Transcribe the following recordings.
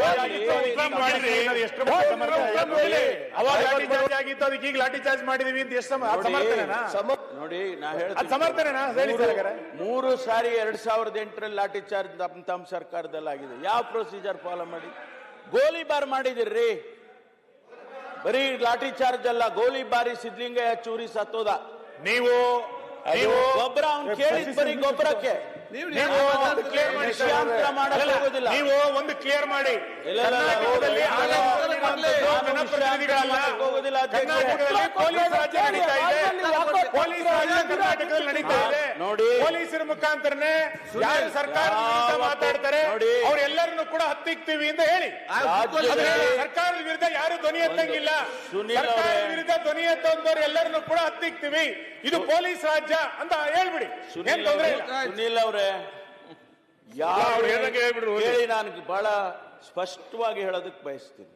ಆಗಿತ್ತು, ಅದಕ್ಕೆ ಈಗ ಲಾಠಿ ಚಾರ್ಜ್ ಮಾಡಿದೀವಿ ಅಂತ ಎಷ್ಟು ನೋಡಿ ನಾ ಸಮರ್ಥನೆನಾ? 3 ಸಾರಿ 2008ರಲ್ಲಿ ಲಾಠಿ ಚಾರ್ಜ್ ತಮ್ಮ ಸರ್ಕಾರದಲ್ಲಿ ಆಗಿದೆ. ಯಾವ ಪ್ರೊಸೀಜರ್ ಫಾಲೋ ಮಾಡಿ ಗೋಲಿಬಾರ್ ಮಾಡಿದಿರ್ರಿ? ಬರೀ ಲಾಠಿ ಚಾರ್ಜ್ ಅಲ್ಲ, ಗೋಲಿಬಾರಿ ಸಿದ್ಲಿಂಗಯ್ಯ ಚೂರಿ ಸತ್ತೋದ. ನೀವು ಗೊಬ್ಬರ ಅವ್ನು ಕೇಳಿದ್ ಬರೀ ಗೊಬ್ಬರಕ್ಕೆ ನೀವು ಒಂದು ಕ್ಲಿಯರ್ ಮಾಡಿ. ನೋಡಿ, ಪೊಲೀಸರ ಮುಖಾಂತರನೇ ಯಾರು ಸರ್ಕಾರ ಮಾತಾಡ್ತಾರೆ ಅವರೆಲ್ಲರನ್ನು ಕೂಡ ಹತ್ತಿಕ್ತೀವಿ ಅಂತ ಹೇಳಿ ಸರ್ಕಾರದ ವಿರುದ್ಧ ಯಾರು ಧ್ವನಿ ಎತ್ತಂಗಿಲ್ಲ. ಸರ್ಕಾರದ ವಿರುದ್ಧ ಧ್ವನಿ ಎತ್ತಂದವ್ರು ಎಲ್ಲರನ್ನು ಕೂಡ ಹತ್ತಿಕ್ತೀವಿ, ಇದು ಪೊಲೀಸ್ ರಾಜ್ಯ ಅಂತ ಹೇಳ್ಬಿಡಿ. ಸುನೀಲ್ ಅವರೇ, ಹೇಳಿ, ನಾನು ಬಹಳ ಸ್ಪಷ್ಟವಾಗಿ ಹೇಳೋದಕ್ಕೆ ಬಯಸ್ತೀನಿ.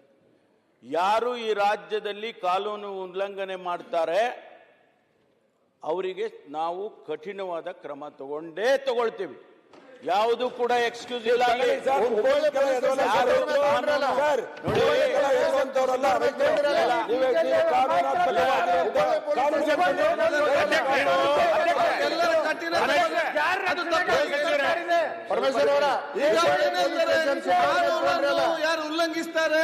ಯಾರು ಈ ರಾಜ್ಯದಲ್ಲಿ ಕಾನೂನು ಉಲ್ಲಂಘನೆ ಮಾಡ್ತಾರೆ ಅವರಿಗೆ ನಾವು ಕಠಿಣವಾದ ಕ್ರಮ ತಗೊಳ್ತೀವಿ. ಯಾವುದು ಕೂಡ ಎಕ್ಸ್ಕ್ಯೂಸ್ ಇಲ್ಲ. ಪರಮೇಶ್ವರ್ ಅವರ ಯಾರು ಉಲ್ಲಂಘಿಸ್ತಾರೆ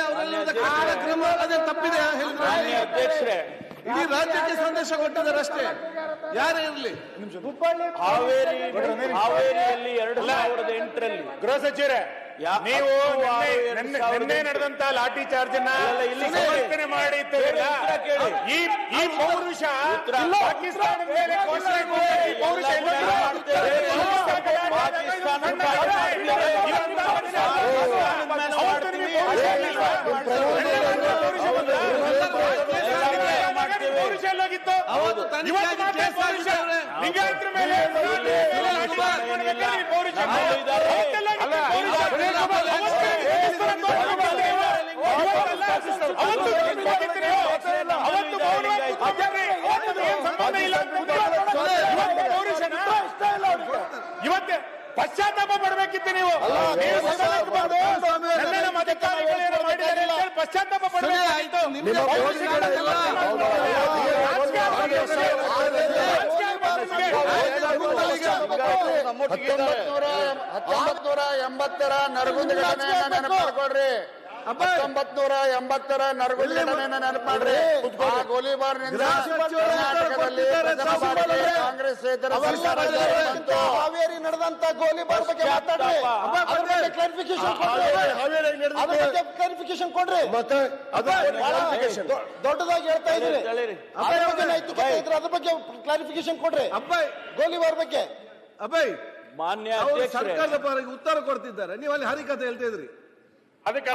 ಕ್ರಮ ಅದೇ ತಪ್ಪಿದೆ. ಅಧ್ಯಕ್ಷರೇ, ಇಡೀ ರಾಜ್ಯಕ್ಕೆ ಸಂದೇಶ ಕೊಟ್ಟಿದ್ದಾರೆ ಅಷ್ಟೇ, ಯಾರೇ ಇರಲಿ. ಹಾವೇರಿಯಲ್ಲಿ 2008ರಲ್ಲಿ ಗೃಹ ಸಚಿವರೇ, ನೀವು ನಿನ್ನೆ ನಡೆದಂತ ಲಾಠಿ ಚಾರ್ಜ್ ಸಮರ್ಥನೆ ಮಾಡಿ ಈ ಪೌರುಷ ಪಾಕಿಸ್ತಾನದ ಮೇಲೆ ಪೌರುಷಲ್ಲಾಗಿತ್ತು. ಲಿಂಗಾಯತರ ಮೇಲೆ ಇವತ್ತೇ ಪಶ್ಚಾತ್ತಾಪ ಪಡಬೇಕಿತ್ತು. ನೀವು ಪಶ್ಚಾತ್ತಾಪ ಪಡಬೇಕಾಗಿತ್ತು. 1980ರ ನರಗುಂದ ಘಟನೆಯನ್ನ ನೆನಪು ಮಾಡ್ಕೊಳ್ರಿ. 1980ರ ನರಗುಂದ ಘಟನೆಯನ್ನ ನೆನಪು ಮಾಡ್ರಿ. ಆ ಗೋಲಿಬಾರ್ನಿಂದ ಕರ್ನಾಟಕದಲ್ಲಿ ಕಾಂಗ್ರೆಸ್ ಹಾವೇರಿ ನಡೆದಂತ ಗೋಲಿಬಾರ್ ಬಗ್ಗೆ ಮಾತಾಡ್ರಿ. ಕ್ಲಾರಿಫಿಕೇಶನ್ ಕೊಡ್ರಿ. ದೊಡ್ಡದಾಗಿ ಹೇಳ್ತಾ ಇದ್ರಿ, ಅದ್ರ ಬಗ್ಗೆ ನೈತಿಕತೆ ಇದ್ರೆ ಅದ್ರ ಬಗ್ಗೆ ಕ್ಲಾರಿಫಿಕೇಶನ್ ಕೊಡ್ರಿ. ಗೋಲಿಬಾರ್ ಬಗ್ಗೆ ಮಾನ್ಯ ಸರ್ಕಾರದ ಪರವಾಗಿ ಉತ್ತರ ಕೊಡ್ತಿದ್ದಾರೆ, ನೀವು ಅಲ್ಲಿ ಹರಿಕತೆ ಹೇಳ್ತಾ ಇದ್ರಿ. ಅದಕ್ಕೆ